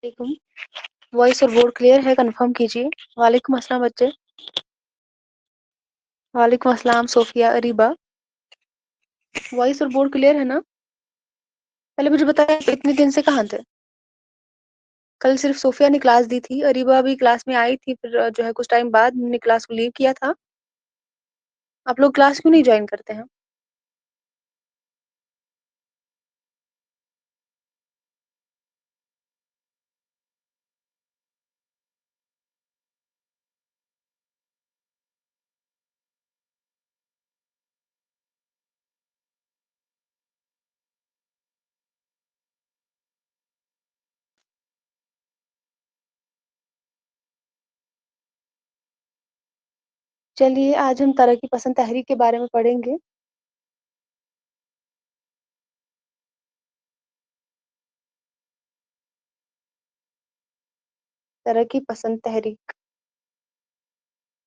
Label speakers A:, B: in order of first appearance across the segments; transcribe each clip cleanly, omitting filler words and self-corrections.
A: वालेकुम। वॉइस और board clear है, कंफर्म कीजिए। वालेकुम अस्सलाम बच्चे। वालेकुम अस्सलाम सोफिया अरीबा। वॉइस और बोर्ड क्लियर है ना? पहले मुझे बताइए, आप इतने दिन से कहाँ थे? कल सिर्फ सोफिया ने क्लास दी थी, अरीबा भी क्लास में आई थी, फिर जो है कुछ टाइम बाद ने क्लास को लीव किया था। आप लोग क्लास क्यों नहीं ज्वाइन करते हैं? चलिए, आज हम तरक्की पसंद तहरीक के बारे में पढ़ेंगे। तरक्की पसंद तहरीक,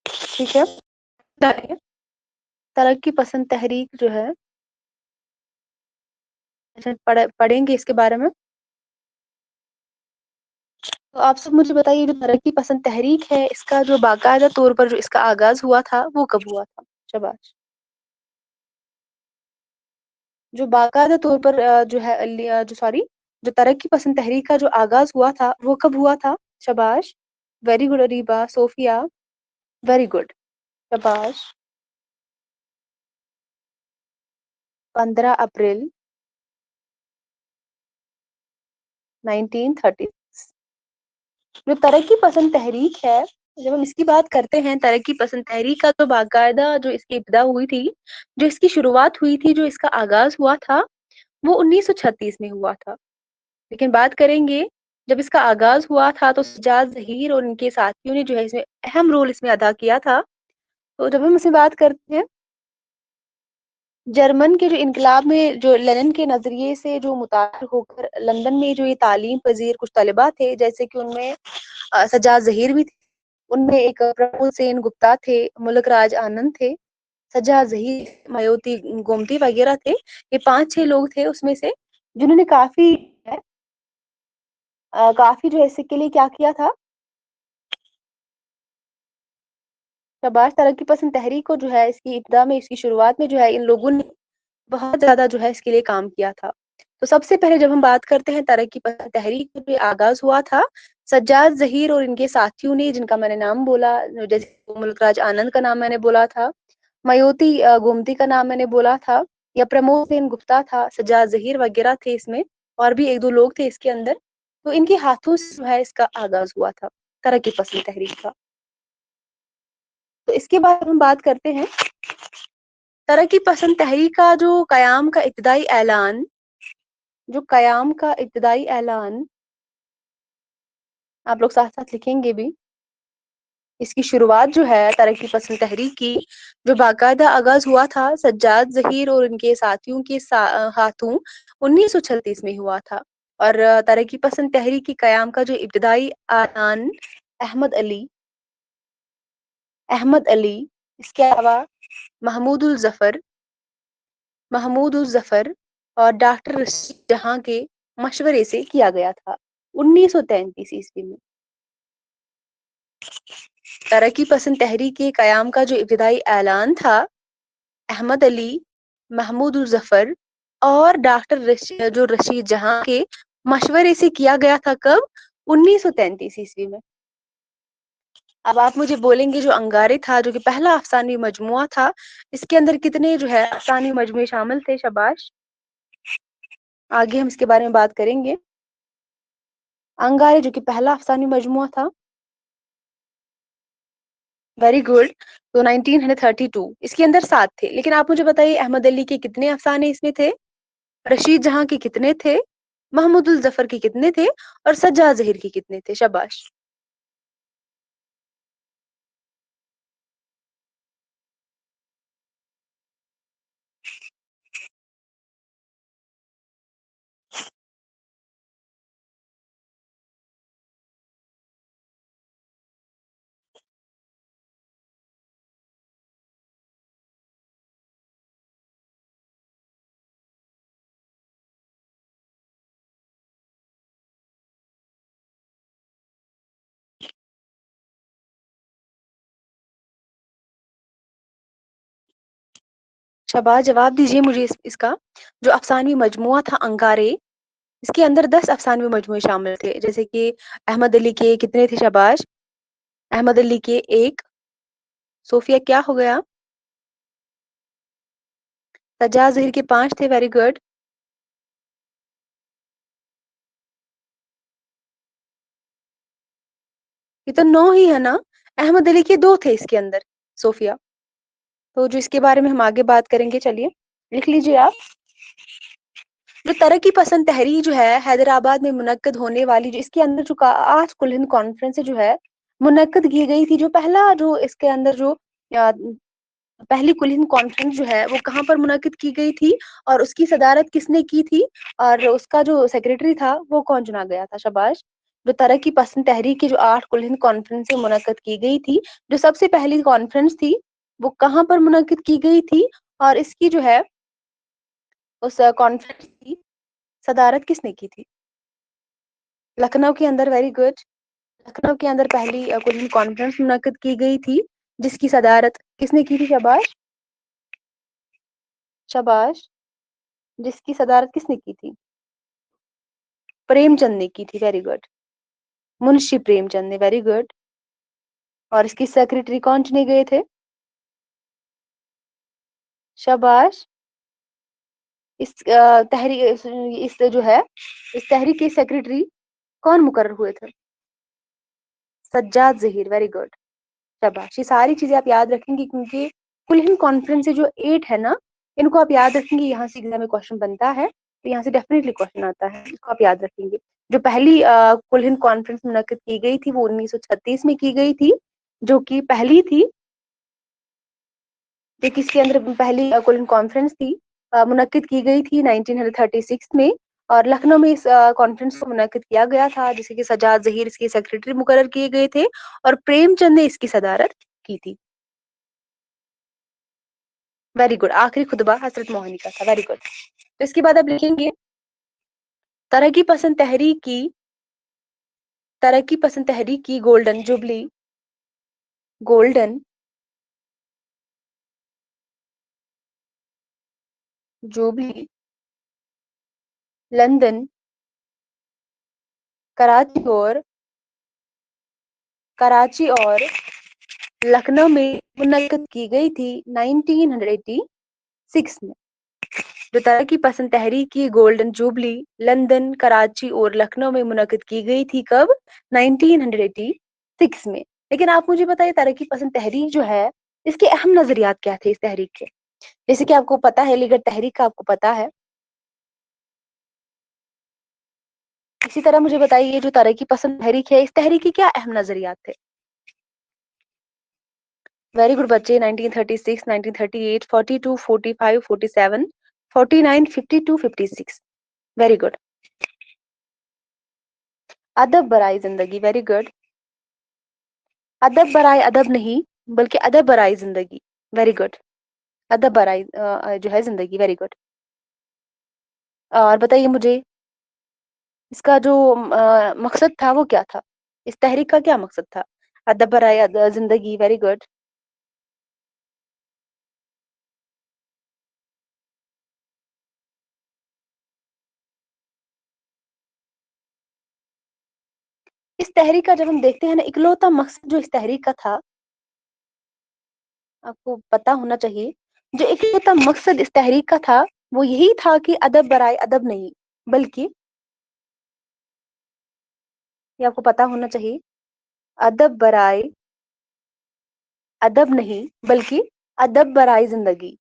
A: ठीक है। बताइए, तरक्की पसंद तहरीक जो है, अच्छा, पढ़ेंगे इसके बारे में। तो आप सब मुझे बताइए, जो तरक्की पसंद तहरीक है, इसका जो बाकायदा तौर पर जो इसका आगाज हुआ था वो कब हुआ था? शाबाश। जो बाकायदा तौर पर जो है जो सॉरी जो तरक्की पसंद तहरीक का जो आगाज हुआ था वो कब हुआ था? शाबाश। Very good Areeba, Sofia, very good, शाबाश। 15 अप्रैल 1930। जो तरक्की पसंद तहरीक है, जब हम इसकी बात करते हैं, तरक्की पसंद तहरीक का जो बाकायदा जो इसकी इब्तिदा हुई थी, जो इसकी शुरुआत हुई थी, जो इसका आगाज हुआ था, वो 1936 में हुआ था। लेकिन बात करेंगे, जब इसका आगाज हुआ था तो सज्जाद ज़हीर और उनके साथियों ने जो है इसमें अहम रोल इसमें अदा किया था। तो जब हम इसमें बात करते हैं, जर्मन के जो इनकलाब में जो लेनिन के नजरिए से जो मुतासिर होकर लंदन में जो ये तालीम पजीर कुछ तलबा थे, जैसे कि उनमें सज्जाद ज़हीर भी थे, उनमें एक प्रमोद सेन गुप्ता थे, मुल्क राज आनंद थे, सज्जाद ज़हीर, मायोती गोमती वगैरह थे। ये 5-6 लोग थे उसमें से, जिन्होंने काफी जो है इसके लिए क्या किया था। शबाश। तरक्की पसंद तहरीक को जो है इसकी इब्तिदा में, इसकी शुरुआत में जो है इन लोगों ने बहुत ज्यादा जो है इसके लिए काम किया था। तो सबसे पहले जब हम बात करते हैं तरक्की पसंद तहरीक का जो आगाज हुआ था, सज्जाद ज़हीर और इनके साथियों ने, जिनका मैंने नाम बोला, जैसे मुल्कराज आनंद का नाम मैंने बोला था, मयोती गोमती का नाम मैंने बोला था, या प्रमोद सेन गुप्ता था, सज्जाद ज़हीर वगैरह थे इसमें, और भी एक दो लोग थे इसके अंदर। तो इनके हाथों से जो है इसका आगाज हुआ था तरक्की पसंद तहरीक का। तो इसके बाद हम बात करते हैं, तरक्की पसंद तहरीक का जो कयाम का इब्तिदाई ऐलान, जो कयाम का इब्तिदाई ऐलान, आप लोग साथ साथ लिखेंगे भी। इसकी शुरुआत जो है तरक्की पसंद तहरीक की, जो बाकायदा आगाज हुआ था सज्जाद ज़हीर और उनके साथियों के हाथों, 1936 में हुआ था। और तरक्की पसंद तहरीक की कयाम का जो इब्तिदाई ऐलान अहमद अली अहमद अली इसके अलावा महमूदुल जफर महमूद जफर और डॉक्टर रशीद जहां के मशवरे से किया गया था 1933 ईस्वी में। तरक्की पसंद तहरीक के कयाम का जो इब्तिदाई ऐलान था, अहमद अली, महमूद जफर और डॉक्टर जो रशीद जहां के मशवरे से किया गया था। कब? 1933 ईस्वी में। अब आप मुझे बोलेंगे, जो अंगारे था, जो कि पहला अफसानी मजमुआ था, इसके अंदर कितने जो है अफसानी मजमुए शामिल थे? शाबाश। आगे हम इसके बारे में बात करेंगे। अंगारे जो कि पहला अफसानी मजमुआ था, वेरी गुड। तो 1932 इसके अंदर 7 थे। लेकिन आप मुझे बताइए, अहमद अली के कितने अफसाने इसमें थे? रशीद जहां के कितने थे? महमूदुल जफर के कितने थे? और सज्जाद जहीर के कितने थे? शाबाश। शबाज, जवाब दीजिए मुझे इसका। जो अफसानवी मजमुआ था अंगारे, इसके अंदर 10 अफसानवी मजमूए शामिल थे, जैसे कि अहमद अली के कितने थे? शबाज, अहमद अली के एक। सोफिया क्या हो गया? सज्जाद जहीर के 5 थे, वेरी गुड। ये तो 9 ही है ना, अहमद अली के 2 थे इसके अंदर, सोफिया। तो जो इसके बारे में हम आगे बात करेंगे, चलिए लिख लीजिए आप। जो तरक्की पसंद तहरीक जो है हैदराबाद में मुनक्कद होने वाली, जो इसके अंदर जो 8 कुल हिंद कॉन्फ्रेंस जो है मुनक्कद की गई थी, जो पहला जो इसके अंदर जो पहली कुल हिंद कॉन्फ्रेंस जो है वो कहाँ पर मुनक्किद की गई थी, और उसकी सदारत किसने की थी, और उसका जो सेक्रेटरी था वो कौन चुना गया था? शाबाश। जो तरक्की पसंद तहरीक की जो 8 कुल हिंद कॉन्फ्रेंस मुनक्कद की गई थी, जो सबसे पहली कॉन्फ्रेंस थी वो कहाँ पर मुनक्किद की गई थी, और इसकी जो है उस कॉन्फ्रेंस की सदारत किसने की थी? लखनऊ के अंदर, वेरी गुड। लखनऊ के अंदर पहली कुल हिंद कॉन्फ्रेंस मुनक्किद की गई थी, जिसकी सदारत किसने की थी? शाबाश, शाबाश। जिसकी सदारत किसने की थी? प्रेमचंद ने की थी, वेरी गुड। मुंशी प्रेमचंद ने, वेरी गुड। और इसकी सेक्रेटरी कौन चुने गए थे? शाबाश। इस जो है इस तहरीक के सेक्रेटरी कौन मुकर्रर हुए थे? Sajjad Zaheer, very good. शाबाश। ये सारी चीजें आप याद रखेंगे, क्योंकि कुल हिंद कॉन्फ्रेंस से जो 8 है ना, इनको आप याद रखेंगे, यहाँ से एग्जाम में क्वेश्चन बनता है, तो यहाँ से डेफिनेटली क्वेश्चन आता है, इसको आप याद रखेंगे। जो पहली कुल हिंद कॉन्फ्रेंस मुनक्किद की गई थी वो 1936 में की गई थी, जो कि पहली थी, जो किसके अंदर पहली कुल हिंद कॉन्फ्रेंस थी मुनक्किद की गई थी 1936 में, और लखनऊ में इस कॉन्फ्रेंस को मुनक्किद किया गया था, जिसे कि सज्जाद जहीर इसके सेक्रेटरी मुकर्रर किए गए थे, और प्रेमचंद ने इसकी सदारत की थी। Very good. आखिरी खुतबा हजरत मोहनी का था, वेरी गुड। तो इसके बाद आप लिखेंगे तरक्की पसंद तहरीक की, तरक्की पसंद तहरीक की golden jubilee, golden jubilee London, Karachi और कराची और लखनऊ में मुनक्किद की गई थी 1986 में। जो तरक्की पसंद तहरीक की गोल्डन जुबली लंदन, कराची और लखनऊ में मुनक्किद की गई थी, कब? 1986 में। लेकिन आप मुझे बताइए, तरक्की पसंद तहरीक जो है इसके अहम नजरियात क्या थे इस तहरीक के? जैसे कि आपको पता है लीगर तहरीक का, आपको पता है। इसी तरह मुझे बताइए, जो तरक्की पसंद तहरीक है, इस तहरीक के क्या अहम नजरियात थे? वेरी गुड बच्चे। 1936, 1938, 42, 45, 47, 49, 52, 56, वेरी गुड। अदब बराए जिंदगी, वेरी गुड। अदब बराए अदब नहीं, बल्कि अदब बराए जिंदगी, वेरी गुड। अदब बराए जो है जिंदगी, वेरी गुड। और बताइए मुझे, इसका जो मकसद था वो क्या था? इस तहरीक का क्या मकसद था? अदब बराए जिंदगी, वेरी गुड। इस तहरीक का जब हम देखते हैं ना, इकलौता मकसद जो इस तहरीक का था, आपको पता होना चाहिए, जो इकलौता मकसद इस तहरीक का था वो यही था कि अदब बराए अदब नहीं, बल्कि, ये आपको पता होना चाहिए, अदब बराए अदब नहीं, बल्कि अदब बराए जिंदगी,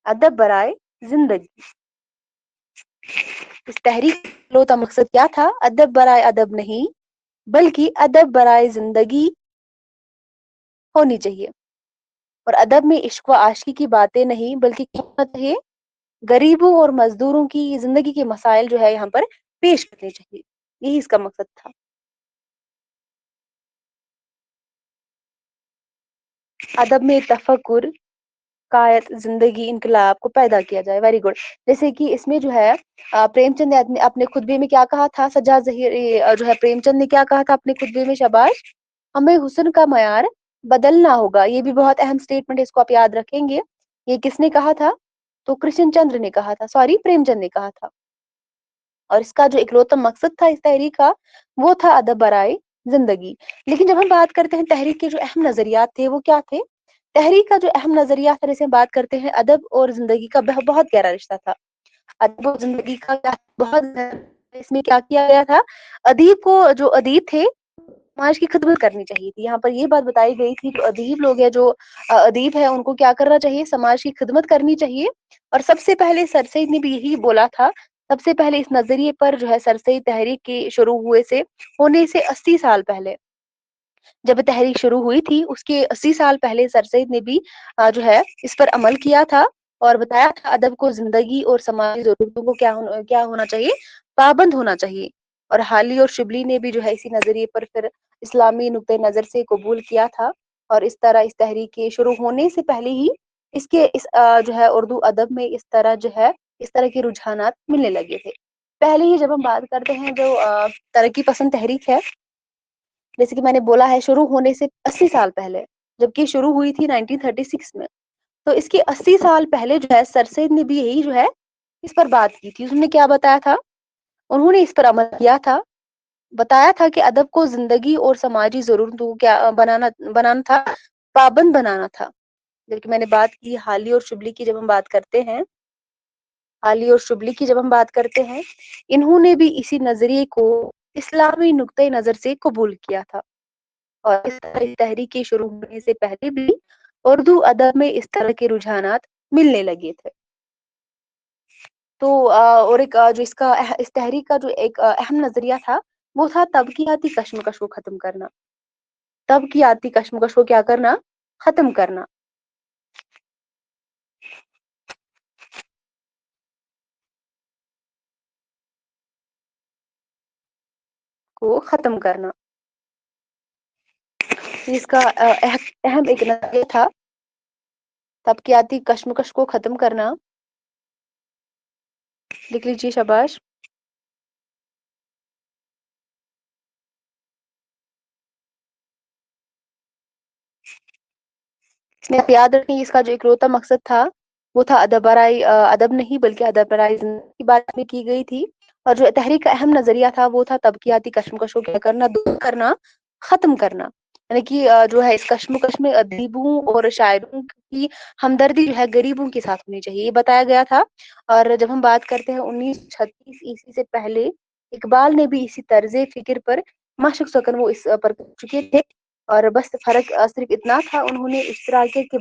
A: अदब बराए जिंदगी। इस तहरीक का इकलौता मकसद क्या था? अदब बराए अदब नहीं, बल्कि अदब बराए जिंदगी होनी चाहिए। और अदब में इश्क व आशिकी की बातें नहीं, बल्कि क्या होना चाहिए? गरीबों और मजदूरों की जिंदगी के मसाइल जो है यहाँ पर पेश करने चाहिए, यही इसका मकसद था। अदब में तफक्कुर, कायत, जिंदगी, इनकलाब को पैदा किया जाए, वेरी गुड। जैसे कि इसमें जो है प्रेमचंद ने अपने खुतबे में क्या कहा था? सज्जाद जहीर जो है प्रेमचंद ने क्या कहा था अपने खुतबे में? शाबाश। हमें हुस्न का मयार बदलना होगा, ये भी बहुत अहम स्टेटमेंट है, इसको आप याद रखेंगे। ये किसने कहा था? तो कृष्ण चंद्र ने कहा था, सॉरी प्रेमचंद ने कहा था। और इसका जो इकलौता मकसद था इस तहरीक का, वो था अदब बराए जिंदगी। लेकिन जब हम बात करते हैं तहरीक के जो अहम नजरियात थे वो क्या थे? तहरीक का जो अहम नजरिया था, जैसे हम बात करते हैं, अदब और जिंदगी का बहुत गहरा रिश्ता था। अदब और जिंदगी का बहुत इसमें क्या किया गया था? अदीब को, जो अदीब थे, समाज की खिदमत करनी चाहिए थी। यहाँ पर ये बात बताई गई थी, जो अदीब लोग हैं, जो अदीब है, उनको क्या करना चाहिए? समाज की खिदमत करनी चाहिए। और सबसे पहले सर सैयद ने भी यही बोला था। सबसे पहले इस नजरिए पर जो है सर सैयद तहरीक के शुरू हुए से होने से 80 साल पहले, जब तहरीक शुरू हुई थी, उसके 80 साल पहले सर सैयद ने भी जो है इस पर अमल किया था और बताया था अदब को जिंदगी और समाजी जरूरतों को क्या होना चाहिए? पाबंद होना चाहिए। और हाली और शिबली ने भी जो है इसी नजरिए पर फिर इस्लामी नुक्ते नजर से कबूल किया था। और इस तरह इस तहरीक के शुरू होने से पहले ही इसके जो है उर्दू अदब में इस तरह जो है इस तरह के रुझानात मिलने लगे थे। पहले ही जब हम बात करते हैं, जो तरक्की पसंद तहरीक है, जैसे कि मैंने बोला है, शुरू होने से 80 साल पहले, जबकि शुरू हुई थी 1936 में। तो इसके 80 साल पहले जो है सर सैयद ने भी यही जो है इस पर बात की थी। उन्होंने क्या बताया था? उन्होंने इस पर अमल किया था। बताया था कि अदब को जिंदगी और समाजी जरूरतों को क्या बनाना बनाना था, पाबंद बनाना था। जबकि मैंने बात की हाली और शुबली की, जब हम बात करते हैं, हाली और शुबली की जब हम बात करते हैं, इन्होंने भी इसी नजरिए को इस्लामी नुक्ते नजर से कबूल किया था। और इस तरह इस तहरीक के शुरू होने से पहले भी उर्दू अदब में इस तरह के रुझानात मिलने लगे थे। तो और एक जो इस तहरीक का जो एक अहम नजरिया था, वो था तबकियाती कश्मकश को खत्म करना। तबकियाती कश्मकश को क्या करना? खत्म करना, को खत्म करना। इसका अहम एक नजरिया था, तबकियाती कश्मकश को खत्म करना। लिख लीजिए, शाबाश। इसमें आप याद रखें, इसका जो इकलौता मकसद था वो था अदब बराई, अदब नहीं बल्कि अदब बराई जिंदगी की बात में की गई थी। और जो तहरीक का अहम नजरिया था वो था तबकियाती कश्मकश को क्या करना? दूर करना, खत्म करना। यानी कि जो है इस कश्मकश में अदीबों और शायरों की हमदर्दी जो है गरीबों के साथ होनी चाहिए, ये बताया गया था। और जब हम बात करते हैं 1936 ईस्वी से पहले, इकबाल ने भी इसी तर्ज फिक्र पर मशक सकन वो इस पर कर चुके थे। और बस फर्क सिर्फ इतना था, उन्होंने इश्तराकियत के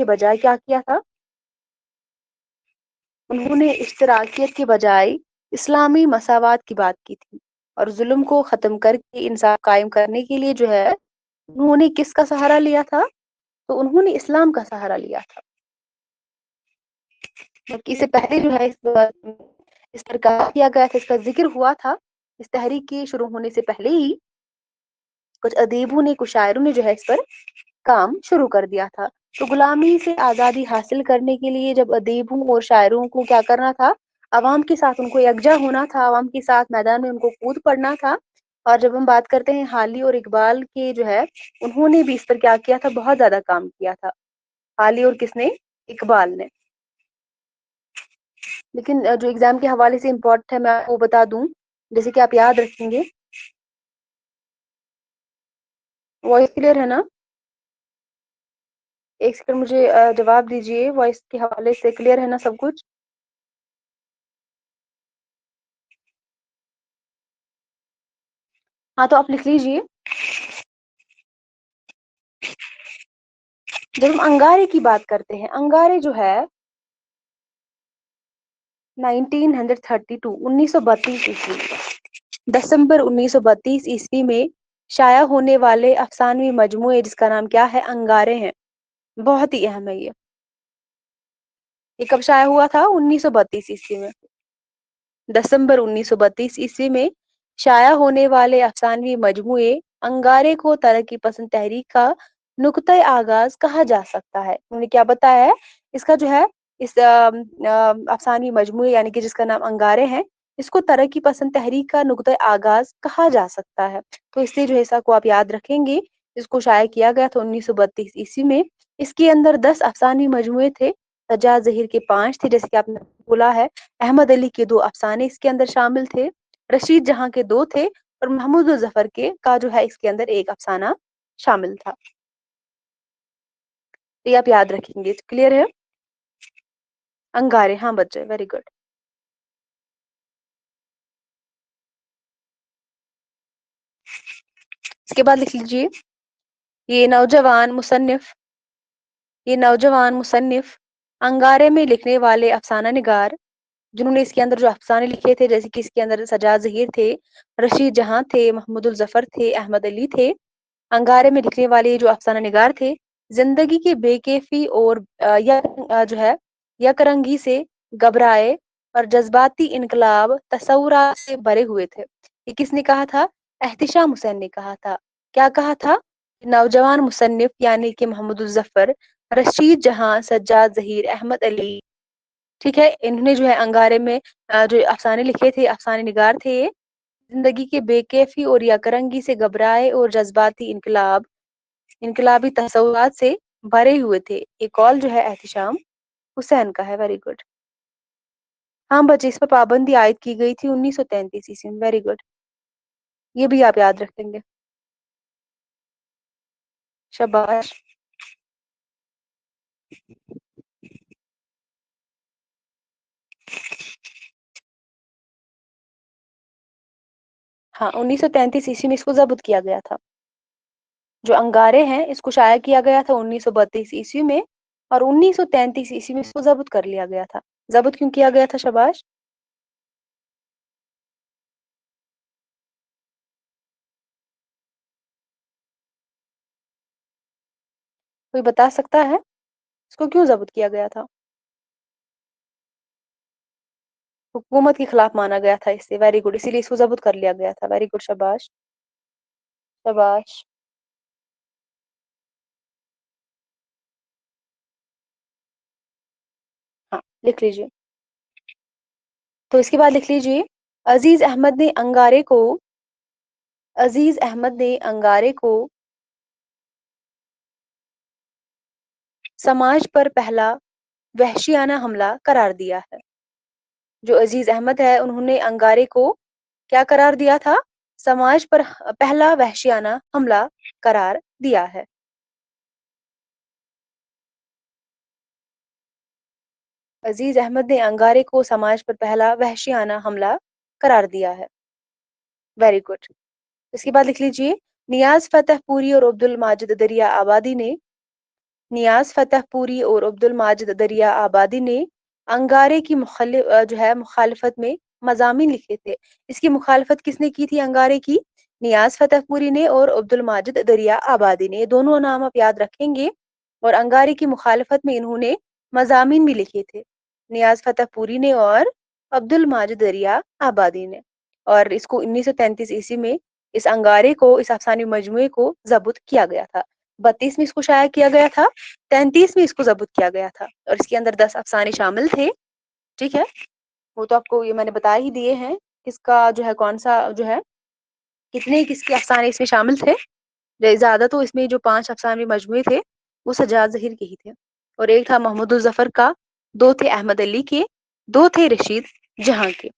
A: बजाय क्या किया था? उन्होंने इश्तराकियत के बजाय इस्लामी मसावात की बात की थी। और जुल्म को खत्म करके इंसाफ कायम करने के लिए जो है उन्होंने किसका सहारा लिया था? तो उन्होंने इस्लाम का सहारा लिया था। जबकि इससे पहले जो है इस पर कहा किया गया था, इसका जिक्र हुआ था। इस तहरीक के शुरू होने से पहले ही कुछ अदीबों ने, कुछ शायरों ने जो है इस पर काम शुरू कर दिया था। तो गुलामी से आज़ादी हासिल करने के लिए जब अदीबों और शायरों को क्या करना था? अवाम के साथ उनको यकजा होना था, अवाम के साथ मैदान में उनको कूद पड़ना था। और जब हम बात करते हैं हाली और इकबाल के जो है, उन्होंने भी इस पर क्या किया था? बहुत ज्यादा काम किया था। हाली और किसने? इकबाल ने। लेकिन जो एग्जाम के हवाले से इम्पोर्टेंट है, मैं आपको बता दूं, जैसे कि आप याद रखेंगे। वॉइस क्लियर है ना? एक सेकंड मुझे जवाब दीजिए, वॉइस के हवाले से क्लियर है ना सब कुछ? हाँ, तो आप लिख लीजिए। जब हम अंगारे की बात करते हैं, अंगारे जो है 1932 1932 ईस्वी, दिसंबर 1932 ईस्वी में शाया होने वाले अफसानवी मजमूए जिसका नाम क्या है? अंगारे हैं। बहुत ही अहम है ये कब शाया हुआ था? 1932 ईस्वी में, दिसंबर 1932 ईस्वी में शाया होने वाले अफसानवी मजमूए अंगारे को तरक्की पसंद तहरीक का नुक्ते आगाज कहा जा सकता है। उन्होंने क्या बताया है? इसका जो है इस अफसानवी मजमूए यानी कि जिसका नाम अंगारे हैं, इसको तरक्की पसंद तहरीक का नुक्ते आगाज कहा जा सकता है। तो इसलिए जो है इसको आप याद रखेंगे, इसको शाया किया गया था 1932 ईस्वी में। इसके अंदर 10 अफसानी मजमूए थे, सज्जाद ज़हीर के 5 थे जैसे कि आपने बोला है, अहमद अली के 2 अफसाने इसके अंदर शामिल थे, रशीद जहां के 2 थे और महमूद जफर के का जो है इसके अंदर एक अफसाना शामिल था। तो ये आप याद रखेंगे, क्लियर है? अंगारे, हाँ बच्चे, वेरी गुड। इसके बाद लिख लीजिए, ये नौजवान मुसन्निफ ये नौजवान मुसन्निफ अंगारे में लिखने वाले अफसाना निगार जिन्होंने इसके अंदर जो अफसाने लिखे थे, जैसे कि इसके अंदर सजाद जहीर थे, रशीद जहां थे, महमूदुल जफर थे, अहमद अली थे। अंगारे में लिखने वाले जो अफसाना निगार थे, जिंदगी की बेकैफी और जो है यकरंगी से घबराए और जज्बाती इनकलाब तसव्वुरात से भरे हुए थे। ये किसने कहा था? एहतिशाम हुसैन ने कहा था। क्या कहा था? नौजवान मुसन्निफ यानी कि मोहम्मद जफर, रशीद जहां, सज्जाद जहीर, अहमद अली, ठीक है, इन्होंने जो है अंगारे में जो अफसाने लिखे थे, अफसाने निगार थे ये, जिंदगी के बेकैफी और यकरंगी से घबराए और जज्बाती इनकलाबी तसव्वुरात से भरे हुए थे। ये कॉल जो है एहतिशाम हुसैन का है। Very good. हाँ बच्चे, इस पर पाबंदी आयद की गई थी 1933 ईस्वी में। वेरी गुड, ये भी आप याद रखेंगे। शाबाश। हाँ, 1933 ईस्वी में इसको जब्त किया गया था। जो अंगारे हैं इसको शाया किया गया था 1932 ईस्वी में, और 1933 ईस्वी में इसको जब्त कर लिया गया था। जब्त क्यों किया गया था? शाबाश। कोई बता सकता है इसको क्यों जब्त किया गया था? हुकूमत के खिलाफ माना गया था इससे। वेरी गुड, इसीलिए इसको जब्त कर लिया गया था। वेरी गुड, शाबाश। शाबाश। हाँ, लिख लीजिए। तो इसके बाद लिख लीजिए, अजीज अहमद ने अंगारे को अजीज अहमद ने अंगारे को समाज पर पहला वहशियाना हमला करार दिया है। जो अजीज अहमद है उन्होंने अंगारे को क्या करार दिया था? समाज पर पहला वहशियाना हमला करार दिया है। अजीज अहमद ने अंगारे को समाज पर पहला वहशियाना हमला करार दिया है। Very good. इसके बाद लिख लीजिए, नियाज फतेहपुरी और अब्दुल माजिद दरिया आबादी ने नियाज फतेहपुरी और अब्दुल माजिद दरिया आबादी ने अंगारे की जो है मुखालफत में मजामीन लिखे थे। इसकी मुखालफत किसने की थी अंगारे की? नियाज फतेहपुरी ने और अब्दुल माजिद दरिया आबादी ने। दोनों नाम आप याद रखेंगे। और अंगारे की मुखालफत में इन्होंने मजामीन भी लिखे थे, नियाज फतेहपुरी ने और अब्दुल माजिद दरिया आबादी ने। और इसको 1933 ईस्वी में इस अंगारे को, इस अफसानी मजमुए को जब्त किया गया था। 32 में इसको शाया किया गया था, 33 में इसको जब्त किया गया था, और इसके अंदर 10 अफसाने शामिल थे। ठीक है, वो तो आपको ये मैंने बता ही दिए हैं, किसका जो है, कौन सा जो है, कितने किसके अफसाने इसमें शामिल थे। ज्यादा तो इसमें जो 5 अफसाने मजमूए थे वो सजाद जहीर के ही थे, और एक था मोहम्मद जफर का, 2 थे अहमद अली के, 2 थे रशीद जहां के।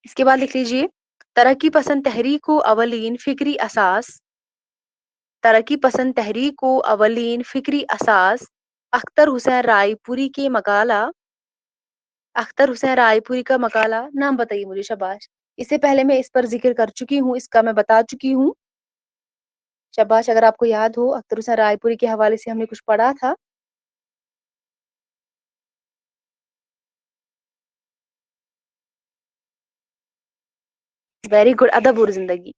A: इसके बाद लिख लीजिए, तरक्की पसंद तहरीक को अवलीन फिक्री असास तरक्की पसंद तहरीक को अवलीन फिक्री असास अख्तर हुसैन रायपुरी के मकाला अख्तर हुसैन रायपुरी का मकाला। नाम बताइए मुझे। शाबाश। इससे पहले मैं इस पर जिक्र कर चुकी हूँ, इसका मैं बता चुकी हूँ। शाबाश, अगर आपको याद हो, अख्तर हुसैन रायपुरी के हवाले से हमने कुछ पढ़ा था। वेरी गुड, अदब और जिंदगी।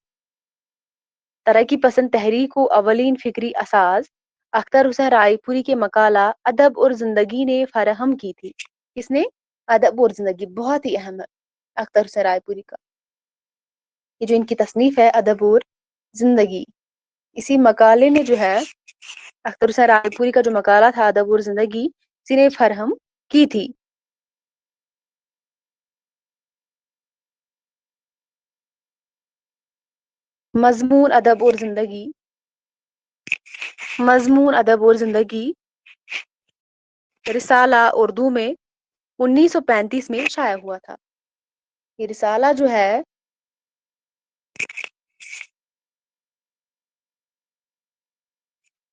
A: तरक्की पसंद तहरीक को अवलीन फिक्री असास अख्तर हुसैन रायपुरी के मकाला अदब और जिंदगी ने फराहम की थी। किसने? अदब और जिंदगी, बहुत ही अहम है अख्तर हुसैन रायपुरी का। ये जो इनकी तसनीफ है अदब और जिंदगी, इसी मकाले ने जो है, अख्तर हुसैन रायपुरी का जो मकाला था अदब और जिंदगी, इसी ने फरहम की थी। मजमून अदब और जिंदगी, مضمون ادب اور زندگی رسالہ اردو میں 1935 میں شائع ہوا تھا. یہ رسالہ جو ہے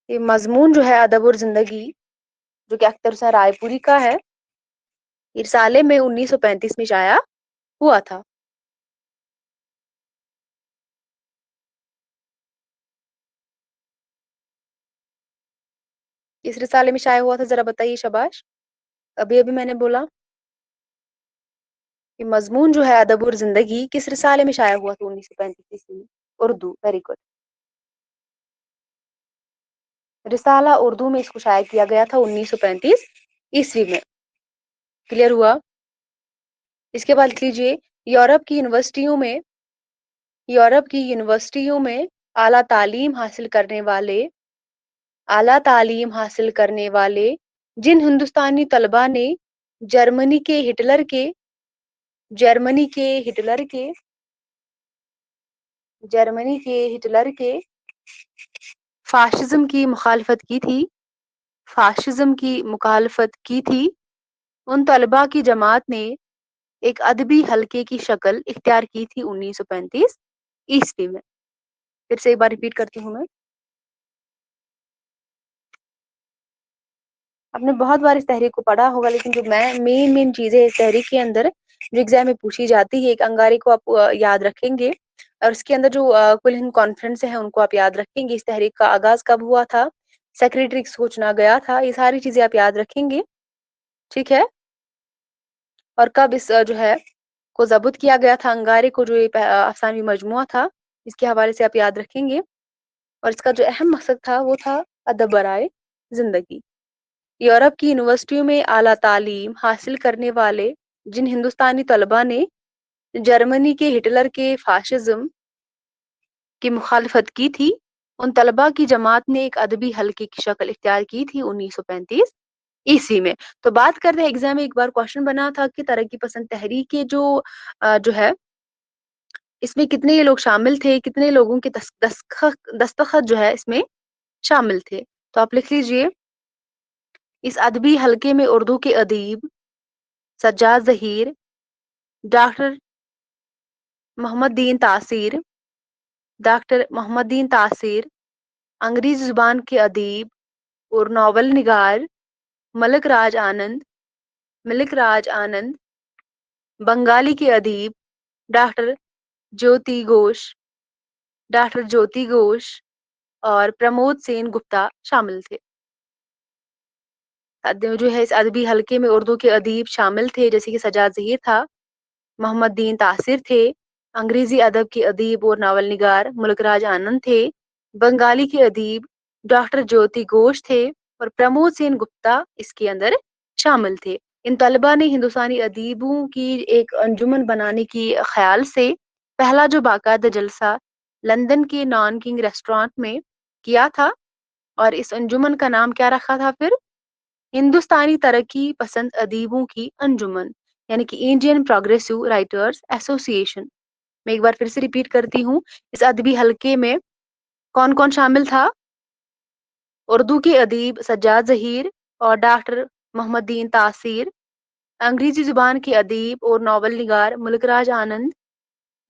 A: یہ مضمون جو ہے ادب اور زندگی جو کہ اختر حسین رائے پوری کا ہے، یہ رسالے میں 1935 میں شائع ہوا تھا. اس رسالے میں شائع ہوا تھا ذرا بتائیے شباش. ابھی ابھی میں نے بولا کہ مضمون جو ہے ادب اور زندگی کس رسالے میں شائع ہوا تھا 1935 میں؟ اردو. Very good. رسالہ اردو میں اس کو شائع کیا گیا تھا 1935 عیسوی میں. کلیئر ہوا؟ اس کے بعد لکھ لیجیے یورپ کی یونیورسٹیوں میں اعلیٰ تعلیم حاصل کرنے والے جن ہندوستانی طلباء نے جرمنی کے ہٹلر کے فاشزم کی مخالفت کی تھی، ان طلباء کی جماعت نے ایک ادبی حلقے کی شکل اختیار کی تھی 1935 عیسوی میں. پھر سے ایک بار ریپیٹ کرتی ہوں میں. آپ نے بہت بار اس تحریک کو پڑھا ہوگا، لیکن جو مین چیزیں اس تحریک کے اندر جو ایگزام میں پوچھی جاتی ہے، ایک انگارے کو آپ یاد رکھیں گے، اور اس کے اندر جو کل ہند کانفرنس ہیں ان کو آپ یاد رکھیں گے. اس تحریک کا آغاز کب ہوا تھا، سیکریٹری کو چنا گیا تھا، یہ ساری چیزیں آپ یاد رکھیں گے. ٹھیک ہے. اور کب اس جو ہے کو ضبط کیا گیا تھا انگارے کو، جو یہ افسانوی مجموعہ تھا، اس کے حوالے سے آپ یاد رکھیں گے. اور اس کا جو اہم مقصد تھا وہ تھا ادب برائے زندگی. یورپ کی یونیورسٹیوں میں اعلیٰ تعلیم حاصل کرنے والے جن ہندوستانی طلباء نے جرمنی کے ہٹلر کے فاشزم کی مخالفت کی تھی، ان طلباء کی جماعت نے ایک ادبی حلقے کی شکل اختیار کی تھی 1935 عیسوی میں. تو بات کرتے ہیں ایگزام میں ایک بار کوشچن بنا تھا کہ ترقی پسند تحریک کے جو ہے اس میں کتنے لوگ شامل تھے، کتنے لوگوں کے دستخط جو ہے اس میں شامل تھے. تو آپ لکھ لیجئے اس ادبی حلقے میں اردو کے ادیب سجاد ظہیر، ڈاکٹر محمد دین تاثیر، انگریزی زبان کے ادیب اور ناول نگار ملک راج آنند، بنگالی کے ادیب ڈاکٹر جیوتی گھوش اور پرمود سین گپتا شامل تھے. جو ہے اس ادبی حلقے میں اردو کے ادیب شامل تھے، جیسے کہ سجاد ظہیر تھا، محمد دین تاثیر تھے، انگریزی ادب کے ادیب اور ناول نگار ملک راج آنند تھے، بنگالی کے ادیب ڈاکٹر جیوتی گھوش تھے، اور پرمود سین گپتا اس کے اندر شامل تھے. ان طلباء نے ہندوستانی ادیبوں کی ایک انجمن بنانے کی خیال سے پہلا جو باقاعدہ جلسہ لندن کے نان کنگ ریسٹورانٹ میں کیا تھا، اور اس انجمن کا نام کیا رکھا تھا پھر؟ ہندوستانی ترقی پسند ادیبوں کی انجمن، یعنی کہ انڈین پروگریسو رائٹرز ایسوسی ایشن. میں ایک بار پھر سے ریپیٹ کرتی ہوں، اس ادبی حلقے میں کون کون شامل تھا؟ اردو کے ادیب سجاد ظہیر اور ڈاکٹر محمد دین تاثیر، انگریزی زبان کے ادیب اور ناول نگار ملک راج آنند،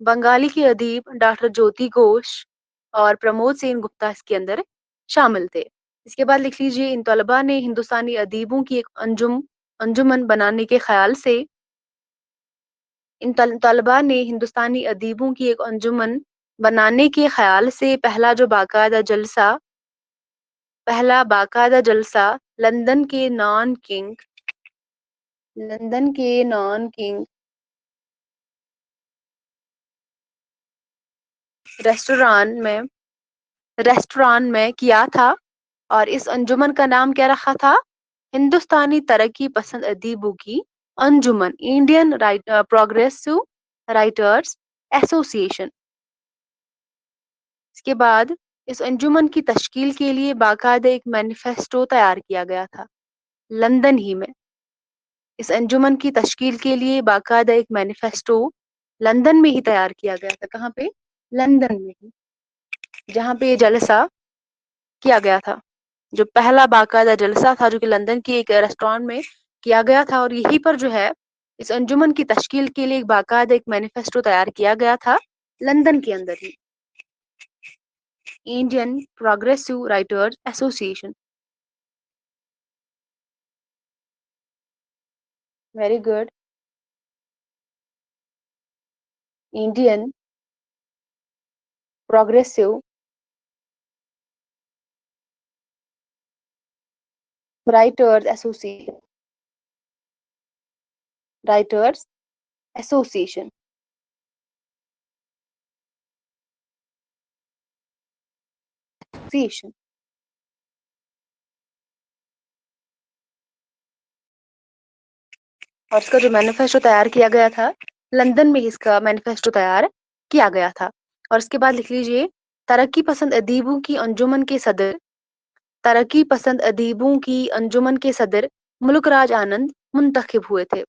A: بنگالی کے ادیب ڈاکٹر جیوتی گھوش اور پرمود سین گپتا اس کے اندر شامل تھے. اس کے بعد لکھ لیجیے ان طلباء نے ہندوستانی ادیبوں کی ایک انجمن بنانے کے خیال سے پہلا باقاعدہ جلسہ لندن کے نان کنگ ریسٹوران میں کیا تھا، اور اس انجمن کا نام کیا رکھا تھا؟ ہندوستانی ترقی پسند ادیبوں کی انجمن، انڈین پروگریسو رائٹرز ایسوسی ایشن. اس کے بعد اس انجمن کی تشکیل کے لیے باقاعدہ ایک مینیفیسٹو تیار کیا گیا تھا لندن ہی میں. اس انجمن کی تشکیل کے لیے باقاعدہ ایک مینیفیسٹو لندن میں ہی تیار کیا گیا تھا. کہاں پہ؟ لندن میں ہی، جہاں پہ یہ جلسہ کیا گیا تھا. जो पहला बाकायदा जलसा था जो कि लंदन की एक रेस्टोरेंट में किया गया था, और यहीं पर जो है इस अंजुमन की तश्कील के लिए एक बाकायदा एक मैनिफेस्टो तैयार किया गया था लंदन के अंदर ही। Indian progressive writers association. Very good. Indian progressive writers association. Writers association. Association. और इसका जो मैनिफेस्टो तैयार किया गया था लंदन में, इसका मैनिफेस्टो तैयार किया गया था। और इसके बाद लिख लीजिए, तरक्की पसंद अदीबों की अंजुमन के सदर, तरक्की पसंद अदीबों की अंजुमन के सदर मुल्क राज आनंद मुंतखब हुए थे।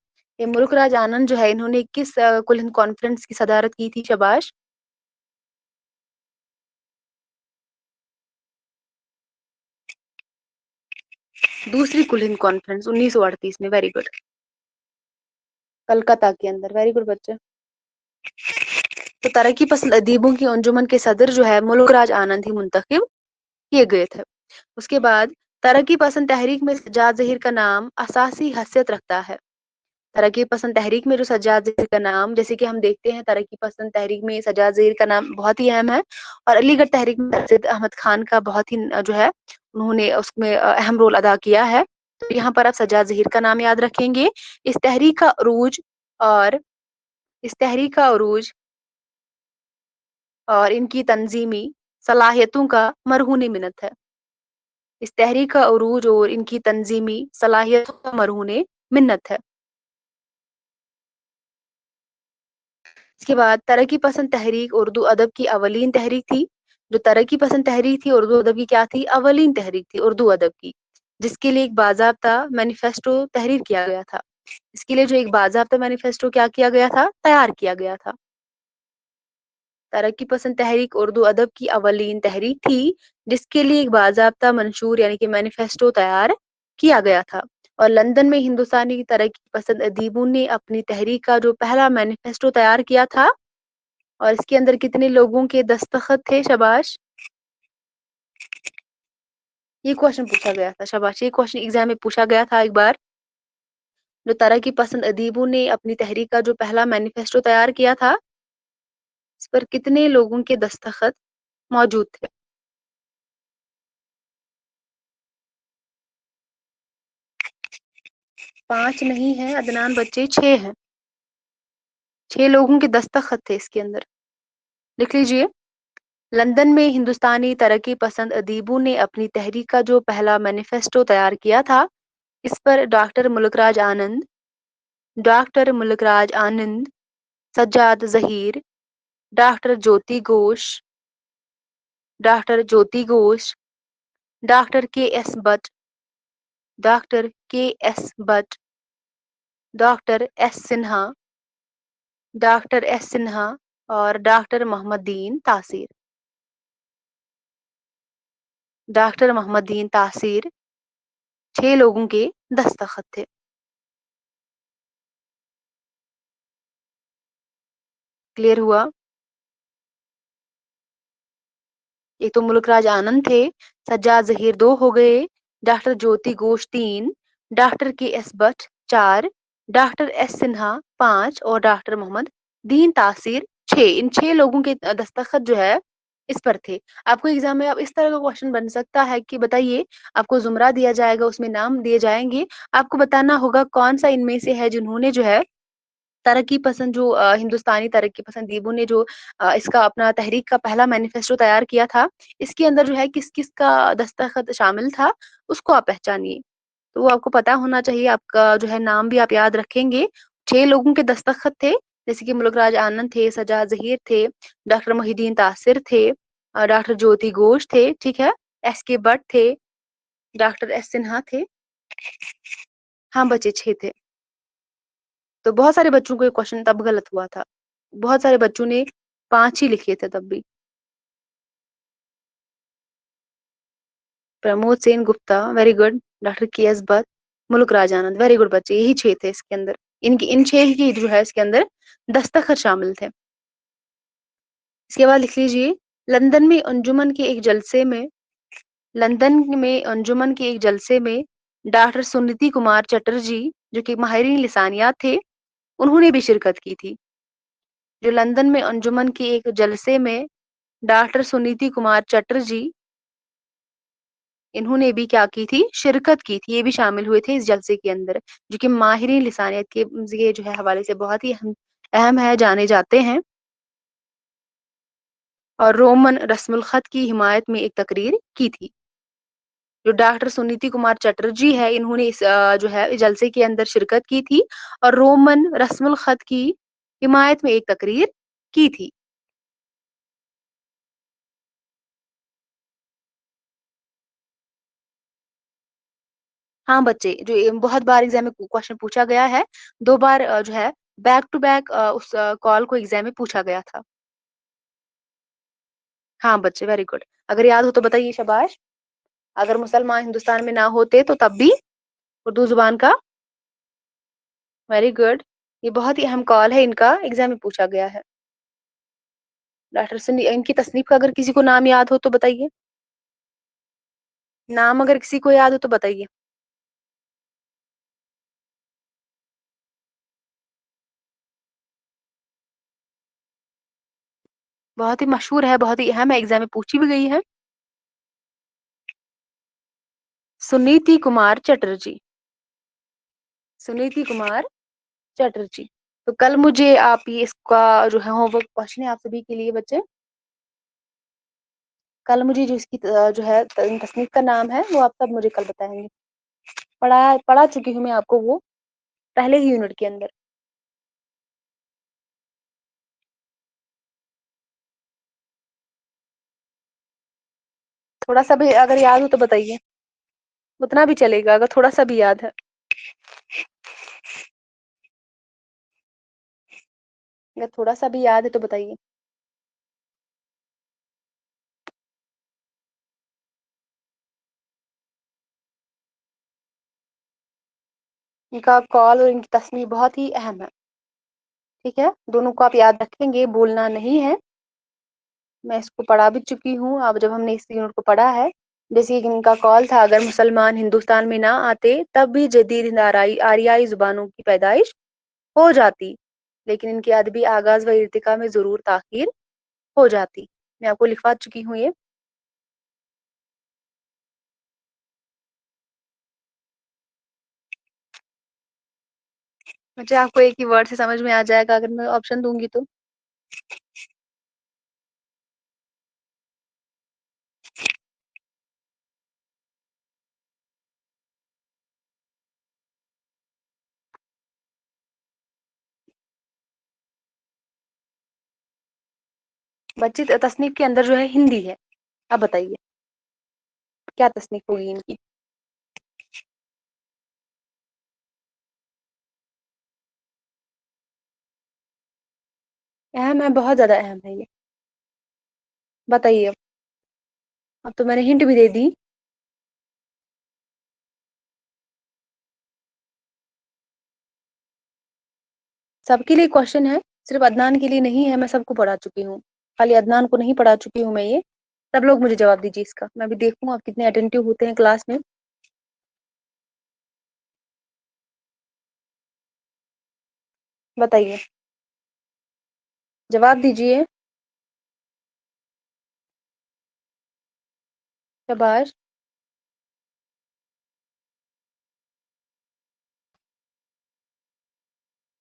A: ये मुल्क राज आनंद जो है, इन्होंने किस कुल हिंद कॉन्फ्रेंस की सदारत की थी? शबाश। दूसरी कुल हिंद कॉन्फ्रेंस 1938 में। Very good. कलकत्ता के अंदर। वेरी गुड बच्चे। तो तरक्की पसंद अदीबों की अंजुमन के सदर जो है मुल्क राज आनंद ही मुंतखब किए गए थे। उसके बाद तरक्की पसंद तहरीक में सज्जाद ज़हीर का नाम असासी हैसियत रखता है। तरक्की पसंद तहरीक में जो सज्जाद ज़हीर का नाम, जैसे कि हम देखते हैं तरक्की पसंद तहरीक में सज्जाद ज़हीर का नाम बहुत ही अहम है, और अलीगढ़ तहरीक में रशीद अहमद खान का बहुत ही जो है उन्होंने उसमें अहम रोल अदा किया है। तो यहाँ पर आप सज्जाद ज़हीर का नाम याद रखेंगे। इस तहरीक का उरूज और इस तहरीक का उरूज और इनकी तंजीमी सलाहियतों का मरहून मिन्नत है। इस तहरीक का उरूज और इनकी तंजीमी सलाहियतों का मरहून मिन्नत है। इसके बाद तरक्की पसंद तहरीक उर्दू अदब की अवलीन तहरीक थी। जो तरक्की पसंद तहरीक थी उर्दू अदब की क्या थी? अवलीन तहरीक थी उर्दू अदब की, जिसके लिए एक बाज़ाब्ता मैनिफेस्टो तहरीर किया गया था। इसके लिए जो एक बाज़ाब्ता मैनिफेस्टो क्या किया गया था? तैयार किया गया था। तरक्की पसंद तहरीक उर्दू अदब की अवलीन तहरीक थी, जिसके लिए एक बाज़ाब्ता मंशूर यानी कि मैनिफेस्टो तैयार किया गया था। और लंदन में हिंदुस्तानी तरक्की पसंद अदीबों ने अपनी तहरीक का जो पहला मैनिफेस्टो तैयार किया था, और इसके अंदर कितने लोगों के दस्तखत थे? शबाश। ये क्वेश्चन पूछा गया था। शबाश, ये क्वेश्चन एग्जाम में पूछा गया था एक बार। जो तरक्की पसंद अदीबों ने अपनी तहरीक का जो पहला मैनिफेस्टो तैयार किया था, इस पर कितने लोगों के दस्तखत मौजूद थे? 5 नहीं है अदनान बच्चे, 6 हैं। 6 लोगों के दस्तखत थे इसके अंदर। लिख लीजिए, लंदन में हिंदुस्तानी तरक्की पसंद अदीबों ने अपनी तहरीक का जो पहला मैनिफेस्टो तैयार किया था, इस पर डॉक्टर मुल्कराज आनंद, सज्जाद ज़हीर, डॉक्टर ज्योति घोष, डॉक्टर ज्योति घोष, डॉक्टर के एस बट, डॉक्टर के S but, doctor S Sinha, doctor S Sinha और डॉक्टर मोहम्मद दीन तासीर। डॉक्टर मोहम्मद दीन तासीर, 6 लोगों के दस्तखत थे। क्लियर हुआ? एक तो मुल्कराज आनंद थे, सज्जाद ज़हीर 2 हो गए, डॉक्टर ज्योति घोष 3, डॉक्टर के S but 4, doctor S Sinha 5 और डॉक्टर मोहम्मद दीन तासीर 6। इन 6 लोगों के दस्तखत जो है इस पर थे। आपको एग्जाम में अब इस तरह का क्वेश्चन बन सकता है कि बताइए, आपको जुमरा दिया जाएगा, उसमें नाम दिए जाएंगे, आपको बताना होगा कौन सा इनमें से है जिन्होंने जो है तरक्की पसंद जो हिंदुस्तानी तरक्की पसंदीबों ने जो इसका अपना तहरीक का पहला मैनिफेस्टो तैयार किया था, इसके अंदर जो है किस-किस का दस्तखत शामिल था, उसको आप पहचानिए। तो वो आपको पता होना चाहिए, आपका जो है नाम भी आप याद रखेंगे। 6 लोगों के दस्तखत थे, जैसे कि मुल्कराज आनंद थे, सज्जाद ज़हीर थे, डॉक्टर मोहिउद्दीन तासिर थे, डॉक्टर ज्योति घोष थे, ठीक है? एस के भट्ट थे, डॉक्टर एस सिन्हा थे। हाँ, बचे 6 थे। तो बहुत सारे बच्चों को ये क्वेश्चन तब गलत हुआ था। बहुत सारे बच्चों ने 5 ही लिखे थे तब भी। Pramod Sen Gupta, very good. Doctor के एस भट्ट, मुल्क राज आनंद, वेरी गुड बच्चे, यही 6 थे इसके अंदर। इनकी इन 6 की जो है इसके अंदर दस्तखत शामिल थे। इसके बाद लिख लीजिए, लंदन में अंजुमन के एक जलसे में लंदन में अंजुमन के एक जलसे में डॉक्टर सुनीति कुमार चटर्जी, जो कि माहिरीन लिसानियात थे, उन्होंने भी शिरकत की थी। जो लंदन में अंजुमन के एक जलसे में डॉक्टर सुनीति कुमार चटर्जी, इन्होंने भी क्या की थी, शिरकत की थी, ये भी शामिल हुए थे इस जलसे के अंदर, जो कि माहिरीन लिसानियत के जो है हवाले से बहुत ही अहम है, जाने जाते हैं। और रोमन रस्मुल खत की हिमायत में एक तकरीर की थी। जो डॉक्टर सुनीति कुमार चटर्जी है, इन्होंने इस जो है जलसे के अंदर शिरकत की थी और रोमन रस्मुल खत की हिमायत में एक तकरीर की थी। हाँ बच्चे, जो ये बहुत बार एग्जाम में क्वेश्चन पूछा गया है, 2 बार जो है बैक टू बैक उस कॉल को एग्जाम में पूछा गया था। हाँ बच्चे, वेरी गुड। अगर याद हो तो बताइए, शाबाश। अगर मुसलमान हिंदुस्तान में ना होते तो तब भी उर्दू जुबान का, वेरी गुड। ये बहुत ही अहम कॉल है, इनका एग्जाम में पूछा गया है। डॉक्टर सुनी, इनकी तसनीफ का अगर किसी को नाम याद हो तो बताइए। नाम अगर किसी को याद हो तो बताइए। बहुत ही मशहूर है, बहुत ही अहम है, एग्जाम में पूछी भी गई है। सुनीति कुमार चटर्जी, सुनीति कुमार चटर्जी। तो कल मुझे आप ये इसका जो है होमवर्क क्वेश्चन है आप सभी के लिए बच्चे, कल मुझे जो इसकी जो है तसनीफ का नाम है वो आप सब मुझे कल बताएंगे। पढ़ा चुकी हूँ मैं आपको वो पहले ही यूनिट के अंदर। थोड़ा सा भी अगर याद हो तो बताइए, उतना भी चलेगा अगर थोड़ा सा भी याद है। अगर थोड़ा सा भी याद है तो बताइए। इनका कॉल और इनकी तस्नीफ बहुत ही अहम है। ठीक है, दोनों को आप याद रखेंगे, भूलना नहीं है। मैं इसको पढ़ा भी चुकी हूँ, अब जब हमने इस यूनिट को पढ़ा है। जैसे कि इनका कॉल था, अगर मुसलमान हिंदुस्तान में ना आते तब भी जदीद हिंद आरियाई जुबानों की पैदाइश हो जाती, लेकिन इनके अदबी आगाज व इर्तिका में जरूर ताखीर हो जाती। मैं आपको लिखवा चुकी हूँ ये। मुझे आपको एक ही वर्ड से समझ में आ जाएगा अगर मैं ऑप्शन दूंगी तो। बच्ची तसनीफ के अंदर जो है हिंदी है। अब बताइए क्या तसनीफ होगी इनकी। अहम है, बहुत ज्यादा अहम है ये। बताइए। अब तो मैंने हिंट भी दे दी। सबके लिए क्वेश्चन है, सिर्फ अदनान के लिए नहीं है। मैं सबको पढ़ा चुकी हूँ, खाली अदनान को नहीं पढ़ा चुकी हूँ मैं ये। सब लोग मुझे जवाब दीजिए इसका, मैं भी देखूँ आप कितने अटेंटिव होते हैं क्लास में। बताइए, जवाब दीजिए। शाबाश।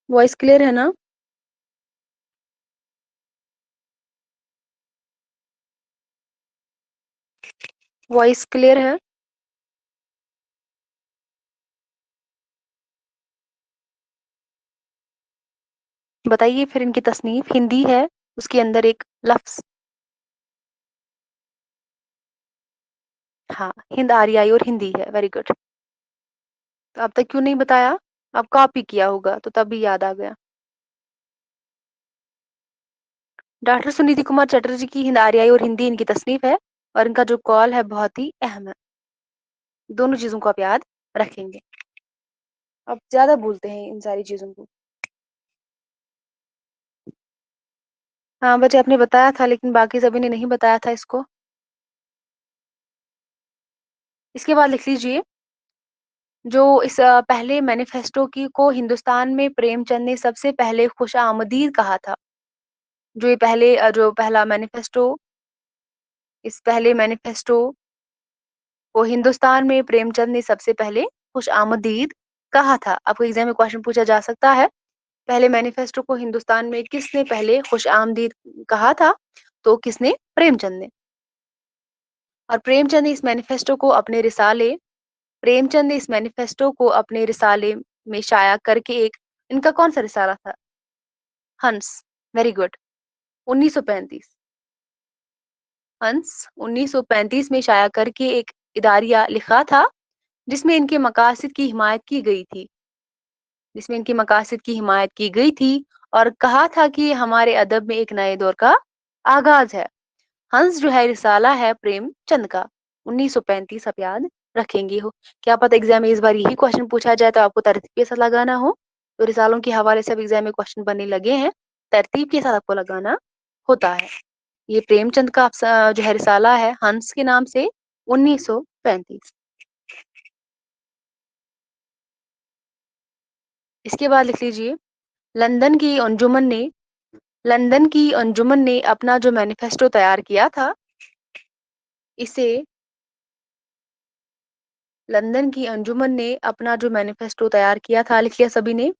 A: वॉइस क्लियर है ना? वॉइस क्लियर है? बताइए फिर। इनकी तसनीफ हिंदी है, उसके अंदर एक लफ्ज, हाँ, हिंद आरियाई और हिंदी है, वेरी गुड। तो अब तक क्यों नहीं बताया? आप कॉपी किया होगा तो तब भी याद आ गया। डॉक्टर सुनीति कुमार चटर्जी की हिंद आरियाई और हिंदी इनकी तसनीफ है, और इनका जो कॉल है बहुत ही अहम है। दोनों चीजों को आप याद रखेंगे। आप ज्यादा भूलते हैं इन सारी चीजों को। हाँ बच्चे, आपने बताया था लेकिन बाकी सभी ने नहीं बताया था इसको। इसके बाद लिख लीजिए, जो इस पहले मैनिफेस्टो की को हिंदुस्तान में प्रेमचंद ने सबसे पहले खुशामदीद कहा था। जो ये पहले जो पहला मैनिफेस्टो, इस पहले मैनिफेस्टो को हिंदुस्तान में प्रेमचंद ने सबसे पहले खुशामदीद कहा था। आपको एग्जाम में क्वेश्चन पूछा जा सकता है, पहले मैनिफेस्टो को हिंदुस्तान में किसने पहले खुशामदीद कहा था? तो किसने? प्रेमचंद ने। और प्रेमचंद ने इस मैनिफेस्टो को अपने रिसाले प्रेमचंद ने इस मैनिफेस्टो को अपने रिसाले में शाया करके एक, इनका कौन सा रिसाला था? हंस। Very good. 1935। हंस 1935 में शाया करके एक इदारिया लिखा था, जिसमें इनके मकासद की हिमायत की गई थी, जिसमें इनके मकासद की हिमायत की गई थी और कहा था कि हमारे अदब में एक नए दौर का आगाज है। हंस जो है रिसाला है प्रेमचंद का। 1935 आप याद रखेंगे हो। क्या पता एग्जाम में इस बार यही क्वेश्चन पूछा जाए तो आपको तरतीब के साथ लगाना हो। तो रिसालों के हवाले से अब एग्जाम में क्वेश्चन बनने लगे हैं, तरतीब के साथ आपको लगाना होता है। ये प्रेमचंद का जो है रिसाला है हंस के नाम से, 1935। इसके बाद लिख लीजिए, लंदन की अंजुमन ने लंदन की अंजुमन ने अपना जो मैनिफेस्टो तैयार किया था, इसे लंदन की अंजुमन ने अपना जो मैनिफेस्टो तैयार किया था, लिख लिया सभी ने?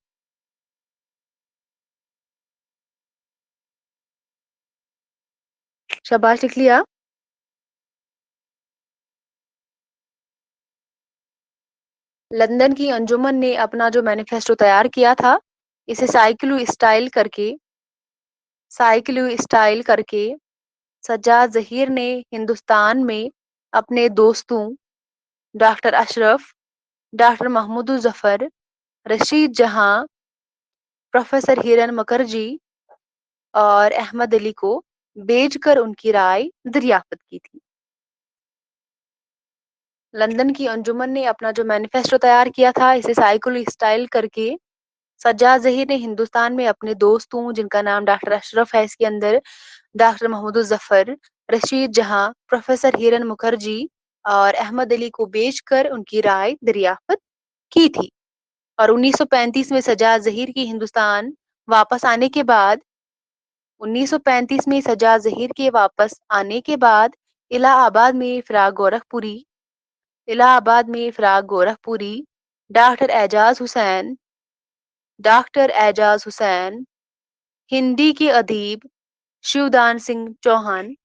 A: शाबाश, लिख लिया। लंदन की अंजुमन ने अपना जो मैनिफेस्टो तैयार किया था, इसे साइकिलू स्टाइल करके सज्जाद जहीर ने हिंदुस्तान में अपने दोस्तों डॉक्टर अशरफ, डॉक्टर महमूद जफर, रशीद जहां, प्रोफेसर हिरन मुखर्जी और अहमद अली को भेजकर उनकी राय दरियाफ्त की थी। लंदन की अंजुमन ने अपना जो मैनिफेस्टो तैयार किया था, इसे साइकिल स्टाइल करके सज्जाद जहीर ने हिंदुस्तान में अपने दोस्तों, जिनका नाम डॉक्टर अशरफ है इसके अंदर, डॉक्टर महमूद जफर, रशीद जहां, प्रोफेसर हिरन मुखर्जी और अहमद अली को भेजकर उनकी राय दरियाफ्त की थी। और 1935 में सज्जाद जहीर की हिंदुस्तान वापस आने के बाद 1935 में सज्जाद जहीर के वापस आने के बाद इलाहाबाद में फिराक गोरखपुरी, डॉक्टर एजाज हुसैन, हिंदी के अदीब शिवदान सिंह चौहान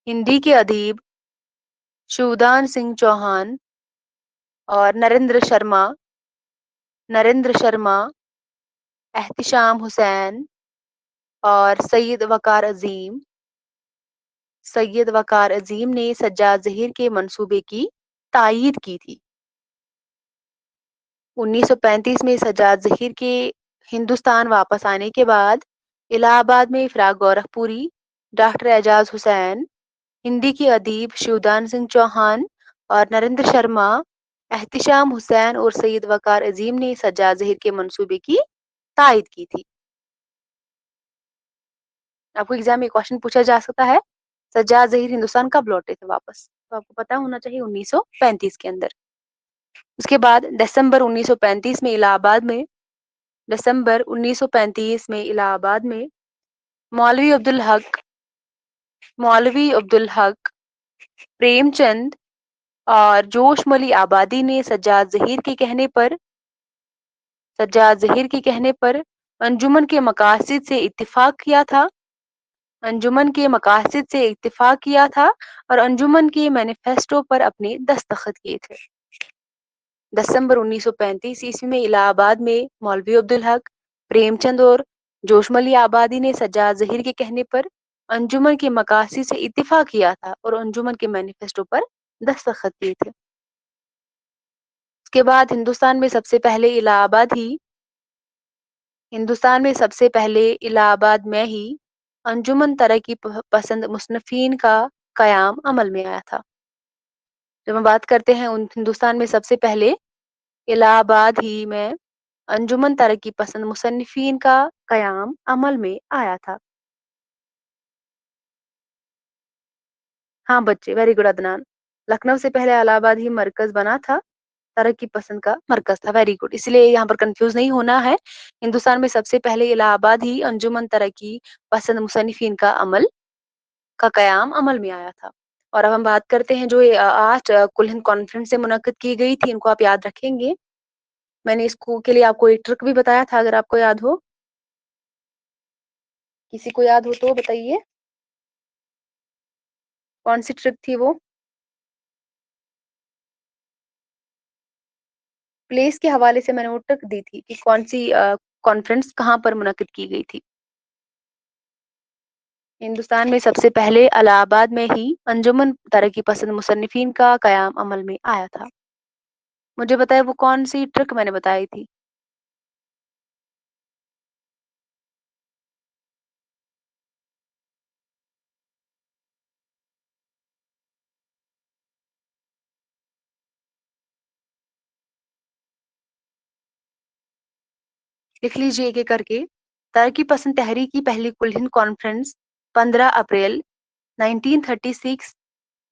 A: हिंदी के अदीब शिवदान सिंह चौहान और नरेंद्र शर्मा, एहतिशाम हुसैन और सैयद वकार अजीम ने सज्जाद जहीर के मंसूबे की तायीद की थी। 1935 में सज्जाद जहीर के हिंदुस्तान वापस आने के बाद इलाहाबाद में फिराक गोरखपुरी, डॉक्टर एजाज हुसैन, हिंदी के अदीब शिवदान सिंह चौहान और नरेंद्र शर्मा, एहतिशाम हुसैन और सैयद वकार अजीम ने सज्जाद जहीर के मंसूबे की तायीद की थी। आपको एग्जाम में क्वेश्चन पूछा जा सकता है, सज्जाद जहीर हिंदुस्तान कब लौटे थे वापस? तो आपको पता होना चाहिए 1935 के अंदर। उसके बाद दिसंबर 1935 में इलाहाबाद में मौलवी अब्दुल हक, प्रेमचंद और जोशमली आबादी ने सज्जाद जहीर के कहने पर अंजुमन के मकासद से इत्तिफाक किया था और अंजुमन के मैनिफेस्टो पर अपने दस्तखत किए थे। दिसंबर 1935 ईस्वी में इलाहाबाद में मौलवी अब्दुल हक, प्रेमचंद और जोशमली आबादी ने सज्जाद जहीर के कहने पर अंजुमन के मकासद से इत्तिफाक किया था और अंजुमन के मैनिफेस्टो पर दस्तखत किए थे। उसके बाद हिंदुस्तान में सबसे पहले इलाहाबाद में ही अंजुमन तरक्की पसंद मुसन्निफीन का कयाम अमल में आया था। جب ہم بات کرتے ہیں ہندوستان میں سب سے پہلے الہ آباد ہی میں انجمن ترقی پسند مصنفین کا قیام عمل میں آیا تھا. ہاں بچے، ویری گڈ عدنان. لکھنؤ سے پہلے الہ آباد ہی مرکز بنا تھا، ترقی پسند کا مرکز تھا. Very good. اس لیے یہاں پر کنفیوز نہیں ہونا ہے. ہندوستان میں سب سے پہلے الہ آباد ہی انجمن ترقی پسند مصنفین کا قیام عمل میں آیا تھا. اور اب ہم بات کرتے ہیں جو 8 کل ہند کانفرنس سے منعقد کی گئی تھی، ان کو آپ یاد رکھیں گے. میں نے اس کو کے لیے آپ کو ایک ٹرک بھی بتایا تھا، اگر آپ کو یاد ہو. کسی کو یاد ہو تو بتائیے کون سی ٹرک تھی وہ. پلیس کے حوالے سے میں نے وہ ٹرک دی تھی کہ کون سی کانفرنس کہاں پر منعقد کی گئی تھی. ہندوستان میں سب سے پہلے الہ آباد میں ہی انجمن ترقی پسند مصنفین کا قیام عمل میں آیا تھا. مجھے بتائے وہ کون سی ٹرک میں نے بتائی تھی. لکھ لیجیے ایک ایک کر کے. ترقی پسند تحریک کی پہلی کل ہند کانفرنس 15 اپریل 1936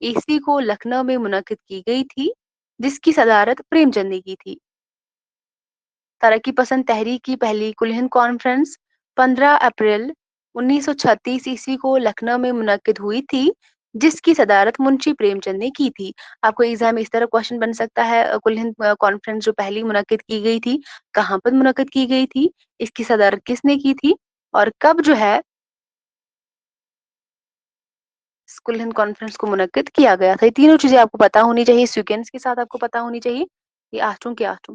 A: عیسوی کو لکھنؤ میں منعقد کی گئی تھی، جس کی صدارت پریم چند نے کی تھی. ترقی پسند تحریک کی پہلی کل ہند کانفرنس 15 اپریل 1936 عیسوی کو لکھنؤ میں منعقد ہوئی تھی، جس کی صدارت منشی پریم چند نے کی تھی. آپ کو ایگزام میں اس طرح کوشچن بن سکتا ہے، کل ہند کانفرنس جو پہلی منعقد کی گئی تھی کہاں پر منعقد کی گئی تھی، اس کی صدارت کس نے کی تھی، اور کب جو ہے کل ہند کانفرنس کو منعقد کیا گیا تھا. یہ تینوں چیزیں آپ کو پتا ہونی چاہیے، سیکوینس کے ساتھ آپ کو پتا ہونی چاہیے. یہ آٹھوں کے آٹھوں.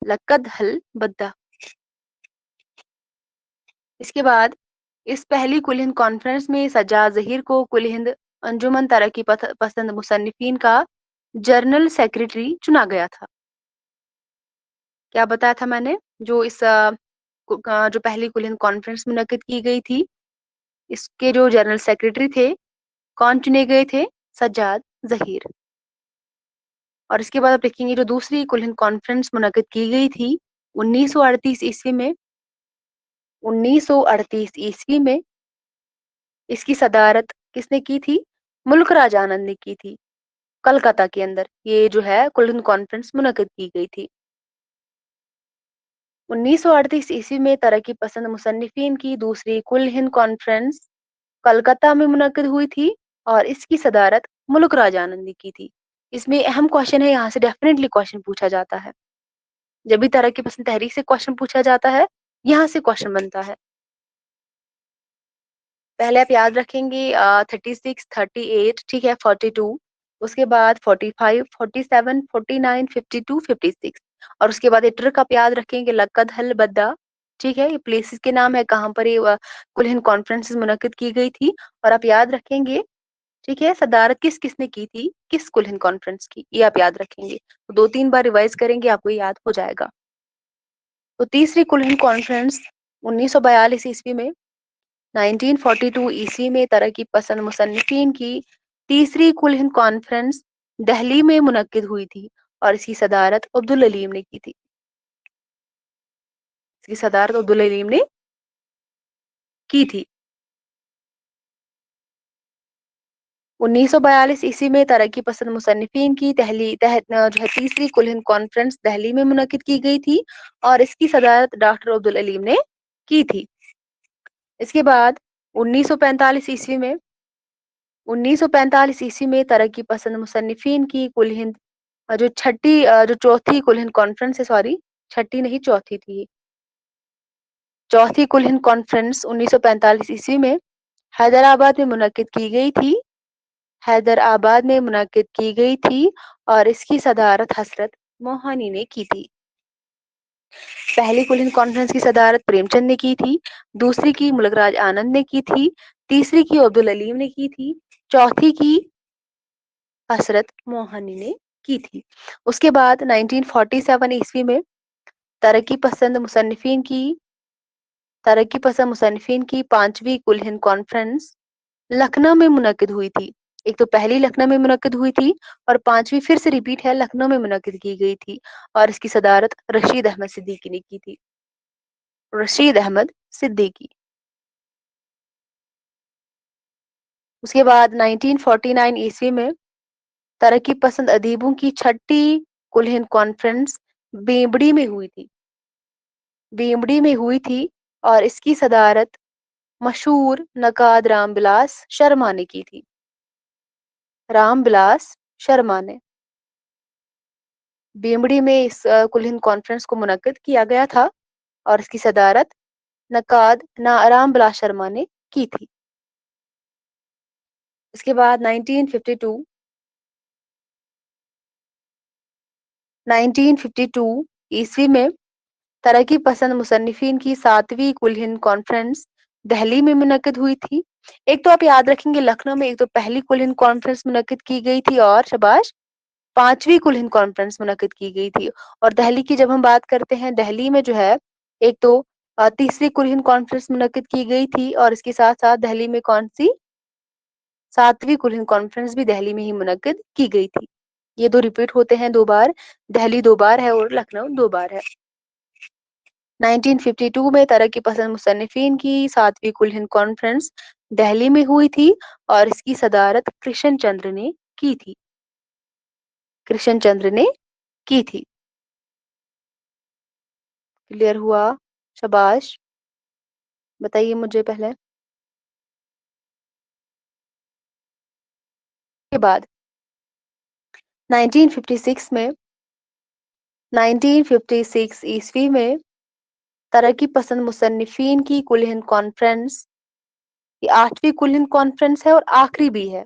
A: لقد حل بدہ. اس کے بعد اس پہلی کل ہند کانفرنس میں سجاد ظہیر کو کل ہند انجمن ترقی پسند مصنفین کا جنرل سیکریٹری چنا گیا تھا. کیا بتایا تھا میں نے؟ جو اس جو پہلی کل ہند کانفرنس منعقد کی گئی تھی، اس کے جو جنرل سیکریٹری تھے کون چنے گئے تھے؟ سجاد ظہیر. اور اس کے بعد آپ دیکھیں گے جو دوسری کل ہند کانفرنس منعقد کی گئی تھی 1938 عیسوی میں 1938 عیسوی میں اس کی صدارت کس نے کی تھی؟ ملک راج آنند نے کی تھی. کلکتہ کے اندر یہ جو ہے کل ہند کانفرنس منعقد کی گئی تھی. 1938 عیسوی میں ترقی پسند مصنفین کی دوسری کل ہند کانفرنس کلکتہ میں منعقد ہوئی تھی، اور اس کی صدارت ملک راج آنند نے کی تھی. اس میں اہم کوشچن ہے، یہاں سے ڈیفینیٹلی کوشچن پوچھا جاتا ہے. جب بھی ترقی پسند تحریک سے کوشچن پوچھا جاتا ہے، یہاں سے کوشچن بنتا ہے. پہلے آپ یاد رکھیں گے 36 38 ٹھیک ہے، 42 اس کے بعد 45 47 49 52 56 اور اس کے بعد یہ ٹرک آپ یاد رکھیں گے لقد حل بدہ. ٹھیک ہے، یہ پلیسز کے نام ہے کہاں پر یہ کل ہند کانفرنس منعقد کی گئی تھی. اور آپ یاد رکھیں گے ٹھیک ہے صدارت کس کس نے کی تھی، کس کل ہند کانفرنس کی، یہ آپ یاد رکھیں گے. 2-3 بار ریوائز کریں گے آپ کو یاد ہو جائے گا. تو تیسری کل ہند کانفرنس 1942 عیسوی میں 1942 عیسوی میں ترقی پسند مصنفین کی تیسری کل ہند کانفرنس دہلی میں منعقد ہوئی تھی، اور اس کی صدارت عبدالعلیم نے کی تھی. اس کی صدارت عبدالعلیم نے کی تھی. 1942 عیسوی میں ترقی پسند مصنفین کی تیسری کل ہند کانفرنس دہلی میں منعقد کی گئی تھی، اور اس کی صدارت ڈاکٹر عبدالعلیم نے کی تھی. اس کے بعد 1945 عیسوی میں 1945 عیسوی میں ترقی پسند مصنفین کی کل ہند جو چوتھی کل ہند کانفرنس ہے، سوری چھٹی نہیں چوتھی تھی، چوتھی کل ہند کانفرنس 1945 عیسوی میں حیدرآباد میں منعقد کی گئی تھی. حیدرآباد میں منعقد کی گئی تھی اور اس کی صدارت حضرت موہانی نے کی تھی. پہلی کل ہند کانفرنس کی صدارت پریم چند نے کی تھی، دوسری کی ملک راج آنند نے کی تھی، تیسری کی عبدالعلیم نے کی تھی، چوتھی کی حضرت موہانی نے کی تھی. اس کے بعد 1947 عیسوی میں ترقی پسند مصنفین کی پانچویں کل ہند کانفرنس लखनऊ में मुनक्किद हुई थी। एक तो पहली लखनऊ में मुनक्किद हुई थी और पांचवी फिर से रिपीट है, लखनऊ में मुनक्किद की गई थी और इसकी सदारत रशीद अहमद सिद्दीकी ने की थी। रशीद अहमद सिद्दीकी। उसके बाद 1949 ईस्वी में तरक्की पसंद अदीबों की छठी कुल हिंद कॉन्फ्रेंस बेंबड़ी में हुई थी। बेंबड़ी में हुई थी और इसकी सदारत मशहूर नकाद रामबिलास शर्मा ने की थी। रामबिलास शर्मा ने। बेंबड़ी में इस कुल हिंद कॉन्फ्रेंस को मुनक्किद किया गया था और इसकी सदारत नकाद रामबिलास शर्मा ने की थी। इसके बाद 1952 ईस्वी में तरक्की पसंद मुसन्निफिन की 7वीं कुल हिंद कॉन्फ्रेंस दिल्ली में मुनक्किद हुई थी। एक तो आप याद रखेंगे लखनऊ में एक तो पहली कुल हिंद कॉन्फ्रेंस मुनक्किद की गई थी और शाबाश 5वीं कुल हिंद कॉन्फ्रेंस मुनक्किद की गई थी। और दिल्ली की जब हम बात करते हैं, दिल्ली में जो है एक तो तीसरी कुल हिंद कॉन्फ्रेंस मुनक्किद की गई थी और इसके साथ साथ दिल्ली में कौन सी 7वीं कुल हिंद कॉन्फ्रेंस भी दिल्ली में ही मुनक्किद की गई थी। ये दो रिपीट होते हैं 2 बार, दिल्ली 2 बार है और लखनऊ 2 बार है। 1952 में तरक्की पसंद मुसन्निफिन की 7वीं कुल हिंद कॉन्फ्रेंस दिल्ली में हुई थी और इसकी सदारत कृष्ण चंद्र ने की थी। कृष्ण चंद्र ने की थी। क्लियर हुआ? शाबाश। बताइए मुझे पहले। के बाद 1956 में 1956 ईस्वी में तरक्की पसंद मुसन्निफिन की कुल हिंद कॉन्फ्रेंस, ये 8वीं कुल हिंद कॉन्फ्रेंस है और आखिरी भी है।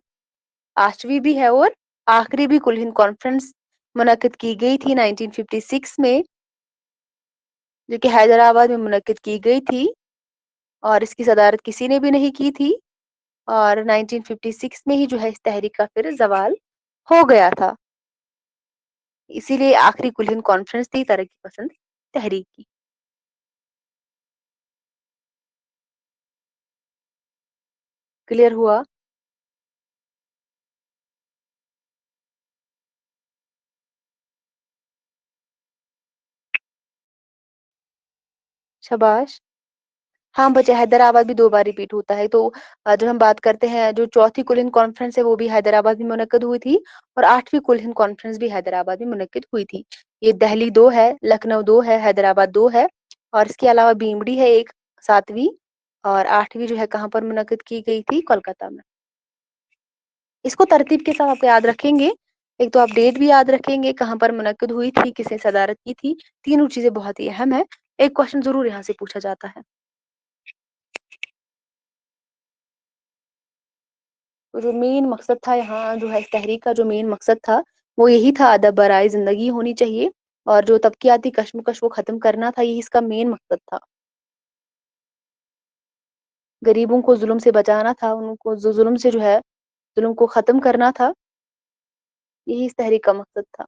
A: 8वीं भी है और आखिरी भी कुल हिंद कॉन्फ्रेंस मुनक्किद की गई थी 1956 में, जो कि हैदराबाद में मुनक्किद की गई थी और इसकी सदारत किसी ने भी नहीं की थी और 1956 में ही जो है इस तहरीक का फिर जवाल हो गया था। इसीलिए आखिरी कुल हिंद कॉन्फ्रेंस थी तरक्की पसंद तहरीक की। क्लियर हुआ? शाबाश। हाँ बच्चे, हैदराबाद भी 2 बार रिपीट होता है। तो जब हम बात करते हैं, जो चौथी कुल हिंद कॉन्फ्रेंस है वो भी हैदराबाद में मुनक्किद हुई थी और 8वीं कुल हिंद कॉन्फ्रेंस भी हैदराबाद में मुनक्किद हुई थी। ये दिल्ली 2 है, लखनऊ 2 है, हैदराबाद 2 है और इसके अलावा बीमड़ी है एक 7वीं और 8वीं जो है कहाँ पर मुनक्किद की गई थी? कोलकाता में। इसको तरतीब के साथ आप याद रखेंगे। एक तो आप डेट भी याद रखेंगे, कहाँ पर मुनक्किद हुई थी, किसने सदारत की थी। तीनों चीजें बहुत ही अहम है। एक क्वेश्चन जरूर यहाँ से पूछा जाता है। तो जो मेन मकसद था यहाँ जो है इस तहरीक का, जो मेन मकसद था वो यही था, अदब बराए जिंदगी होनी चाहिए और जो तबकियाती कश्मकश वो खत्म करना था, यही इसका मेन मकसद था। गरीबों को जुल्म से बचाना था, उनको जो जुल्म से जो है जुल्म को खत्म करना था, यही इस तहरीक का मकसद था।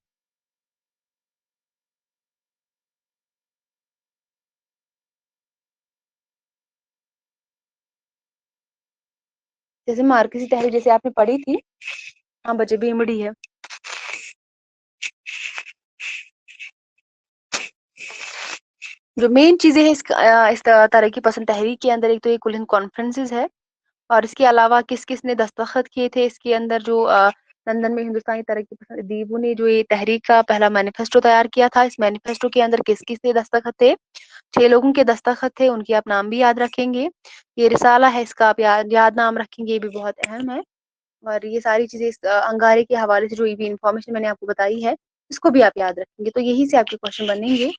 A: जैसे मार्क्सी तहरीक जैसे आपने पढ़ी थी। हाँ बच्चे, बेमड़ी है। जो मेन चीजें हैं इस तरक्की पसंद तहरीक के अंदर, एक तो ये कुल हिंद कॉन्फ्रेंसेस है और इसके अलावा किस किस ने दस्तखत किए थे इसके अंदर, जो लंदन में हिंदुस्तानी तरक्की पसंद अदीबों ने जो ये तहरीक का पहला मैनिफेस्टो तैयार किया था। इस मैनिफेस्टो के अंदर किस किस के दस्तखत थे? 6 लोगों के दस्तखत थे, उनके आप नाम भी याद रखेंगे। ये रिसाला है, इसका आप याद नाम रखेंगे, ये भी बहुत अहम है। और ये सारी चीजें इस अंगारे के हवाले से जो भी इंफॉर्मेशन मैंने आपको बताई है, इसको भी आप याद रखेंगे, तो यही से आपके क्वेश्चन बनेंगे।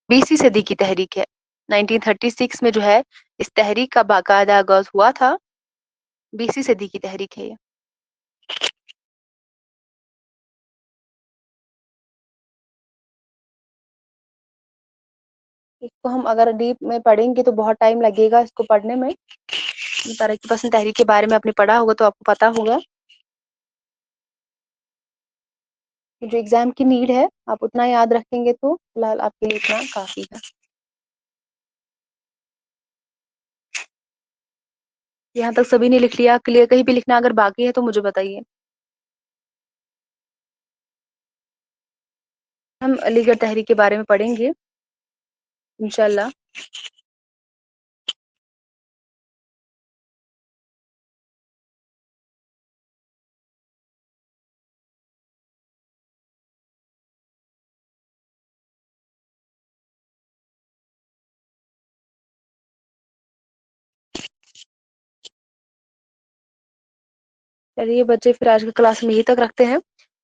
A: 20वीं सदी की तहरीक है। 1936 में जो है इस तहरीक का बाकायदा आगाज हुआ था। 20वीं सदी की तहरीक है ये। इसको हम अगर डीप में पढ़ेंगे तो बहुत टाइम लगेगा इसको पढ़ने में। तरक्की पसंद तहरीक के बारे में आपने पढ़ा होगा तो आपको पता होगा। जो एग्जाम की नीड है आप उतना याद रखेंगे तो फिलहाल आपके लिए इतना काफी है। यहाँ तक सभी ने लिख लिया? क्लियर? कहीं भी लिखना अगर बाकी है तो मुझे बताइए। हम अलीगढ़ तहरीक के बारे में पढ़ेंगे इंशाल्लाह। चलिए बच्चे, फिर आज की क्लास में यही तक रखते हैं।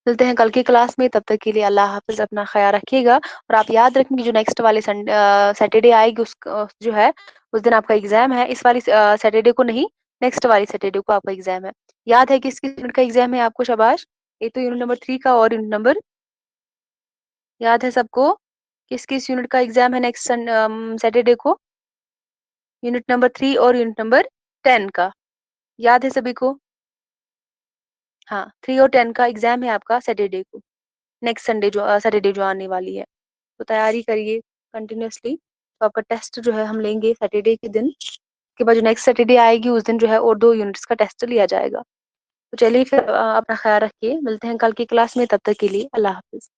A: मिलते हैं कल की क्लास में, तब तक के लिए अल्लाह हाफिज, अपना ख्याल रखिएगा। और आप याद रखेंगे जो नेक्स्ट वाले सैटरडे आएगी उस जो है उस दिन आपका एग्जाम है। इस वाली सैटरडे को नहीं, नेक्स्ट वाली सैटरडे को आपका एग्जाम है। याद है किस किस यूनिट का एग्जाम है आपको? शाबाश। एक तो यूनिट नंबर 3 का, और यूनिट नंबर याद है सबको? किस किस यूनिट का एग्जाम है नेक्स्ट सैटरडे को? यूनिट नंबर 3 और यूनिट नंबर 10 का। याद है सभी को? हाँ, 3 और 10 का एग्जाम है आपका सैटरडे को, नेक्स्ट सैटरडे जो आने वाली है। तो तैयारी करिए कंटिन्यूअसली। तो आपका टेस्ट जो है हम लेंगे सैटरडे के दिन। उसके बाद जो नेक्स्ट सैटरडे आएगी उस दिन जो है और 2 यूनिट्स का टेस्ट लिया जाएगा। तो चलिए फिर अपना ख्याल रखिए। मिलते हैं कल की क्लास में, तब तक के लिए अल्लाह हाफिज।